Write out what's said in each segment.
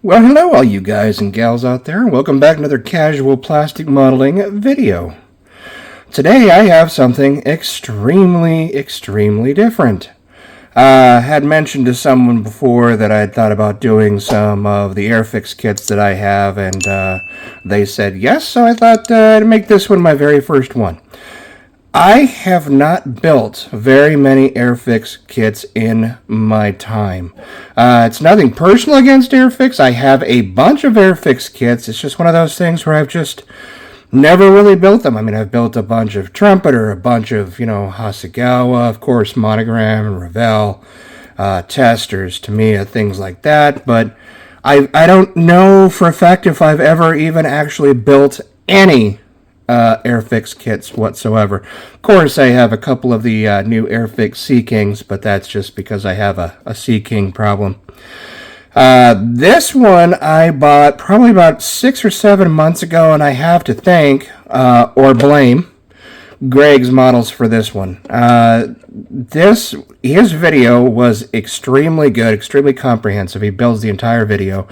Well, hello all you guys and gals out there. Welcome back to another casual plastic modeling video. Today I have something extremely different. I had mentioned to someone before that I had thought about doing some of the Airfix kits that I have, and they said yes, so I thought I'd make this one my very first one. I have not built very many Airfix kits in my time. It's nothing personal against Airfix. I have a bunch of Airfix kits. It's just one of those things where I've just never really built them. I mean, I've built a bunch of Trumpeter, a bunch of, Hasegawa, of course, Monogram, Revell, Testers, Tamiya, things like that. But I don't know for a fact if I've ever even actually built any Airfix kits whatsoever. Of course, I have a couple of the new Airfix Sea Kings, but that's just because I have a Sea King problem. This one I bought probably about 6 or 7 months ago, and I have to thank or blame Greg's models for this one. His video was extremely good, extremely comprehensive. He builds the entire video,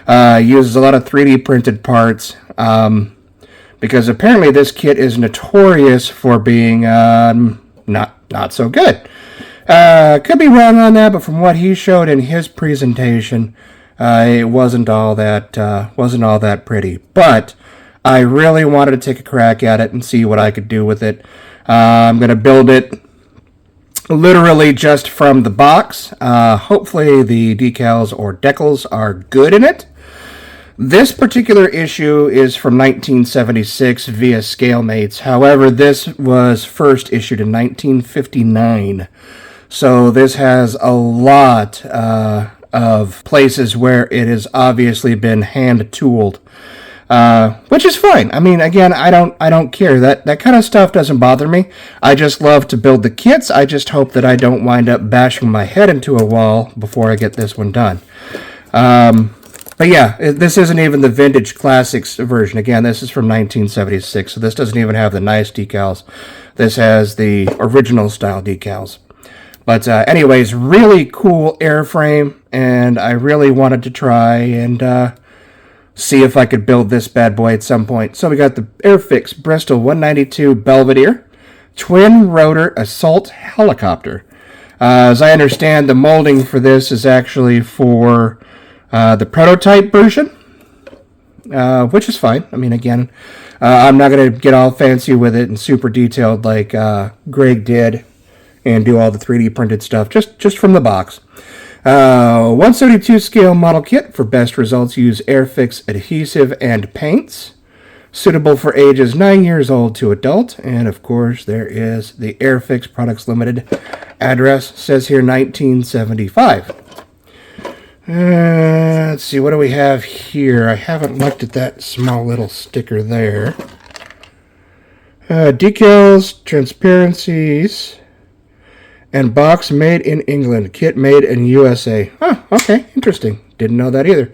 uses a lot of 3D printed parts. Because apparently this kit is notorious for being not so good. Could be wrong on that, but from what he showed in his presentation, it wasn't all that pretty. But I really wanted to take a crack at it and see what I could do with it. I'm going to build it literally just from the box. Hopefully the decals or decals are good in it. This particular issue is from 1976 via Scalemates. However, this was first issued in 1959. So this has a lot of places where it has obviously been hand-tooled, which is fine. I mean, again, I don't care. That kind of stuff doesn't bother me. I just love to build the kits. I just hope that I don't wind up bashing my head into a wall before I get this one done. But yeah, this isn't even the Vintage Classics version. Again, this is from 1976, so this doesn't even have the nice decals. This has the original style decals. But anyways, really cool airframe, and I really wanted to try and see if I could build this bad boy at some point. So we got the Airfix Bristol 192 Belvedere twin rotor assault helicopter. As I understand, the molding for this is actually for the prototype version, which is fine. I mean, again, I'm not going to get all fancy with it and super detailed like Greg did and do all the 3D printed stuff, just from the box. 172 scale model kit. For best results, use Airfix adhesive and paints. Suitable for ages 9 years old to adult. And, of course, there is the Airfix Products Limited address. Says here 1975. Let's see, what do we have here? I haven't looked at that small little sticker there. Decals, transparencies, and box made in England. Kit made in USA. Oh, okay, interesting. Didn't know that either.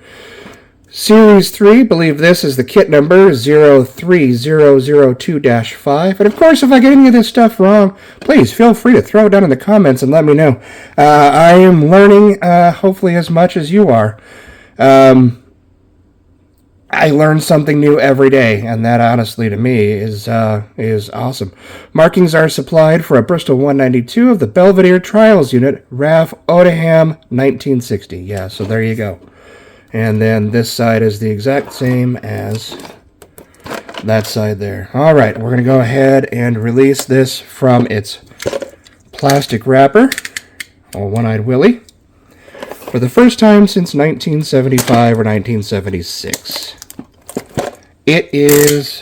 Series 3, believe this is the kit number 03002-5. And of course, if I get any of this stuff wrong, please feel free to throw it down in the comments and let me know. I am learning, hopefully, as much as you are. I learn something new every day, and that, honestly, to me, is awesome. Markings are supplied for a Bristol 192 of the Belvedere Trials Unit, RAF Odeham 1960. Yeah, so there you go. And then this side is the exact same as that side there. All right, we're going to go ahead and release this from its plastic wrapper, or One-Eyed Willie, for the first time since 1975 or 1976. It is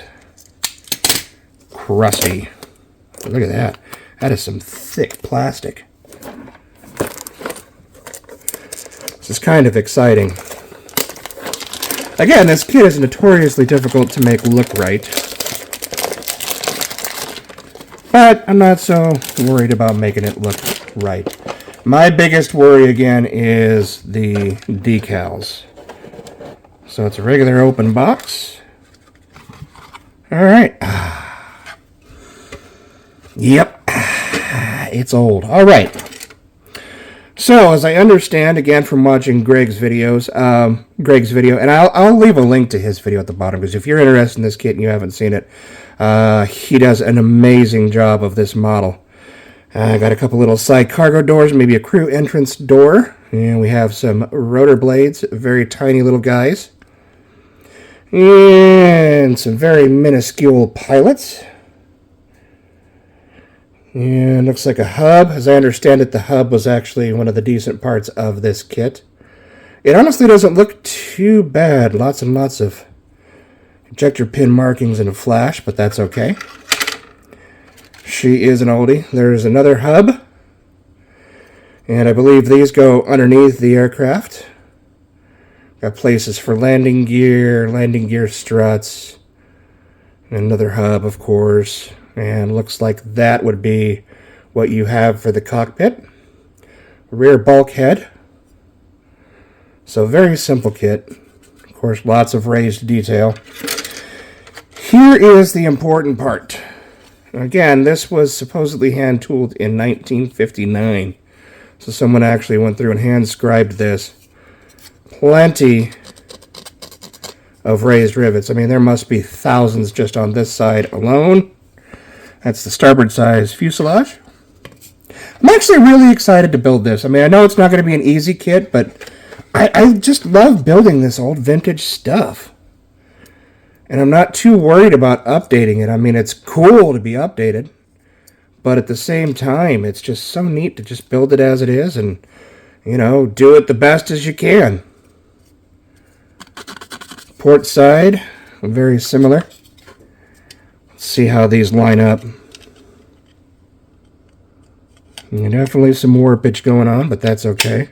crusty. Look at that. That is some thick plastic. This is kind of exciting. Again, this kit is notoriously difficult to make look right. But I'm not so worried about making it look right. My biggest worry, again, is the decals. So it's a regular open box. Alright. Yep. It's old. Alright. So, as I understand, again from watching Greg's video, and I'll leave a link to his video at the bottom, because if you're interested in this kit and you haven't seen it, he does an amazing job of this model. I got a couple little side cargo doors, maybe a crew entrance door, and we have some rotor blades, very tiny little guys, and some very minuscule pilots. And looks like a hub. As I understand it, the hub was actually one of the decent parts of this kit. It honestly doesn't look too bad. Lots and lots of ejector pin markings and a flash, but that's okay. She is an oldie. There's another hub. And I believe these go underneath the aircraft. Got places for landing gear struts. Another hub, of course. And looks like that would be what you have for the cockpit. Rear bulkhead. So very simple kit. Of course, lots of raised detail. Here is the important part. Again, this was supposedly hand-tooled in 1959. So someone actually went through and hand-scribed this. Plenty of raised rivets. I mean, there must be thousands just on this side alone. That's the starboard side fuselage. I'm actually really excited to build this. I mean, I know it's not going to be an easy kit, but I just love building this old vintage stuff. And I'm not too worried about updating it. I mean, it's cool to be updated, but at the same time, it's just so neat to just build it as it is and, you know, do it the best as you can. Port side, very similar. See how these line up. And definitely some warpage going on, but that's okay.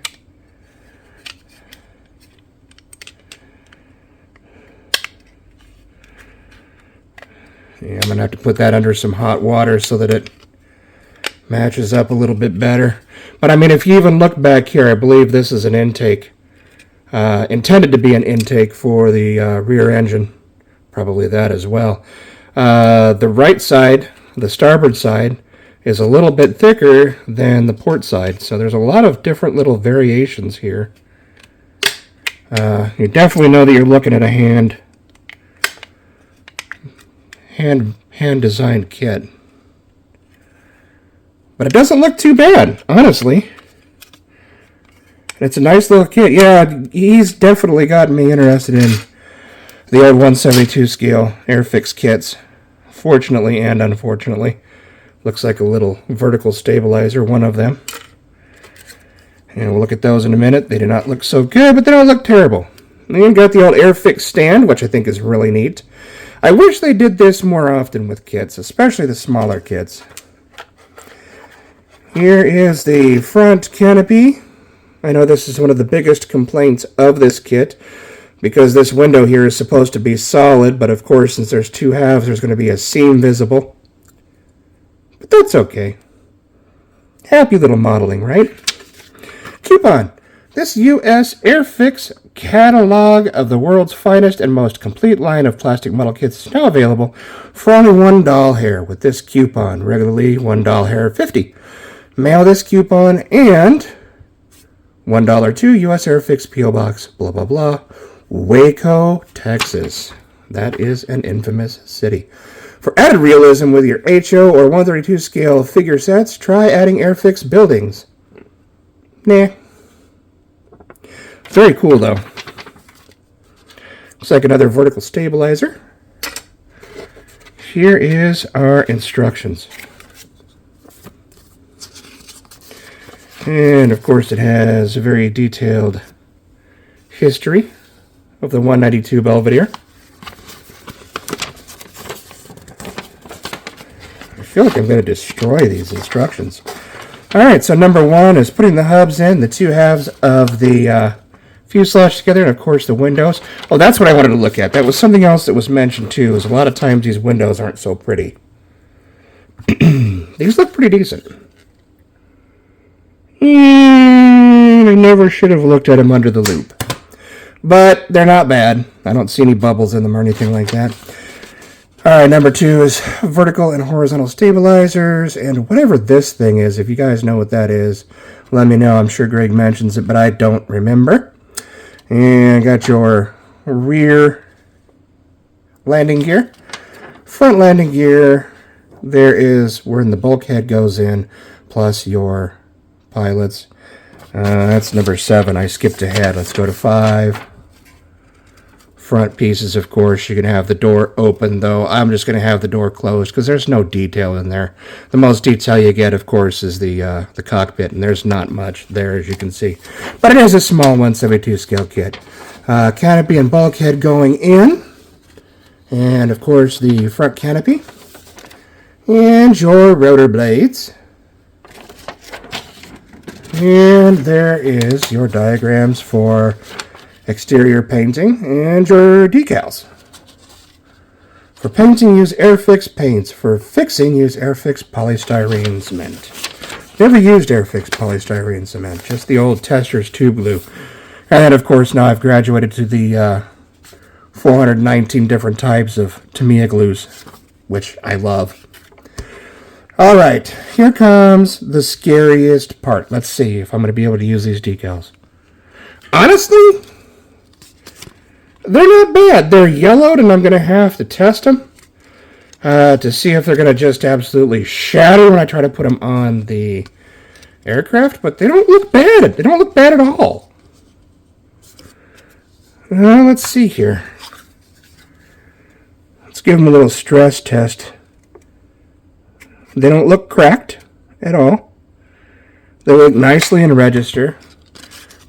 Yeah, I'm going to have to put that under some hot water so that it matches up a little bit better. But I mean, if you even look back here, I believe this is an intake. Intended to be an intake for the rear engine. Probably that as well. The right side, the starboard side, is a little bit thicker than the port side. So there's a lot of different little variations here. You definitely know that you're looking at a hand designed kit. But it doesn't look too bad, honestly. It's a nice little kit. Yeah, he's definitely gotten me interested in the old 172 scale Airfix kits. Fortunately and unfortunately. Looks like a little vertical stabilizer, one of them. And we'll look at those in a minute. They do not look so good, but they don't look terrible. And you've got the old Airfix stand, which I think is really neat. I wish they did this more often with kits, especially the smaller kits. Here is the front canopy. I know this is one of the biggest complaints of this kit, because this window here is supposed to be solid, but of course, since there's two halves, there's going to be a seam visible. But that's okay. Happy little modeling, right? Coupon. This U.S. Airfix catalog of the world's finest and most complete line of plastic model kits is now available for only $1 hair with this coupon. Regularly $1 hair 50. Mail this coupon and $1 to U.S. Airfix P.O. Box, blah, blah, blah, Waco, Texas. That is an infamous city. For added realism with your HO or 132 scale figure sets, try adding Airfix buildings. Nah. Very cool, though. Looks like another vertical stabilizer. Here is our instructions. And, of course, it has a very detailed history of the 192 Belvedere. I feel like I'm going to destroy these instructions. Alright, so number one is putting the hubs in, the two halves of the fuselage together, and of course the windows. Oh, that's what I wanted to look at. That was something else that was mentioned too, is a lot of times these windows aren't so pretty. These look pretty decent. I never should have looked at them under the loupe. But they're not bad. I don't see any bubbles in them or anything like that. Alright, number two is vertical and horizontal stabilizers, and whatever this thing is, if you guys know what that is, let me know. I'm sure Greg mentions it, but I don't remember. And got your rear landing gear. Front landing gear, there is where the bulkhead goes in, plus your pilots. That's number 7. I skipped ahead. Let's go to 5. Front pieces, of course, you can have the door open, though I'm just going to have the door closed because there's no detail in there. The most detail you get, of course, is the cockpit, and there's not much there, as you can see. But it is a small 1/72 scale kit. Canopy and bulkhead going in, and of course the front canopy, and your rotor blades. And there is your diagrams for exterior painting and your decals. For painting, use Airfix paints. For fixing, use Airfix polystyrene cement. Never used Airfix polystyrene cement, just the old Tester's tube glue. And then, of course, now I've graduated to the 419 different types of Tamiya glues, which I love. All right, here comes the scariest part. Let's see if I'm going to be able to use these decals. Honestly, they're not bad. They're yellowed, and I'm going to have to test them to see if they're going to just absolutely shatter when I try to put them on the aircraft, but they don't look bad. They don't look bad at all. Let's see here. Let's give them a little stress test. They don't look cracked at all. They look nicely in register.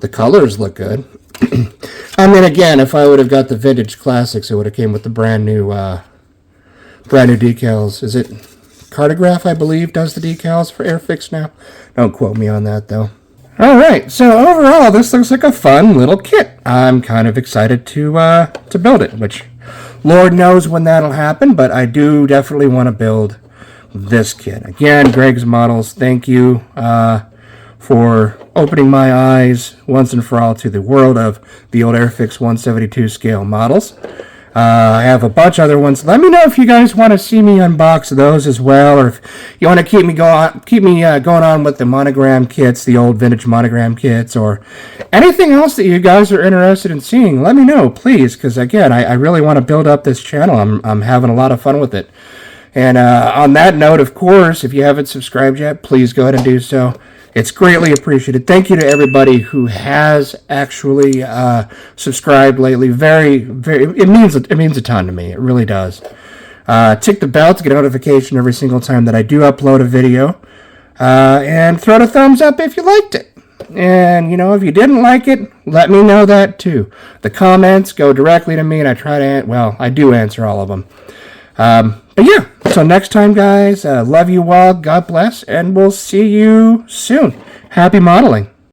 The colors look good. I mean, again, if I would have got the vintage classics, it would have came with the brand new decals. Is it Cartograph, I believe, does the decals for Airfix now? Don't quote me on that, though. All right, so overall, this looks like a fun little kit. I'm kind of excited to build it, which Lord knows when that'll happen, but I do definitely want to build this kit. Again, Greg's Models, thank you for opening my eyes once and for all to the world of the old Airfix 172 scale models. I have a bunch of other ones. Let me know if you guys want to see me unbox those as well, or if you want to keep me going on with the monogram kits, the old vintage monogram kits, or anything else that you guys are interested in seeing. Let me know, please, because again, I really want to build up this channel. I'm having a lot of fun with it. And on that note, of course, if you haven't subscribed yet, please go ahead and do so. It's greatly appreciated. Thank you to everybody who has actually subscribed lately. It means a ton to me. It really does. Tick the bell to get a notification every single time that I do upload a video. And throw it a thumbs up if you liked it. And, you know, if you didn't like it, let me know that too. The comments go directly to me, and I do answer all of them. But yeah, so next time, guys, love you all, God bless, and we'll see you soon. Happy modeling.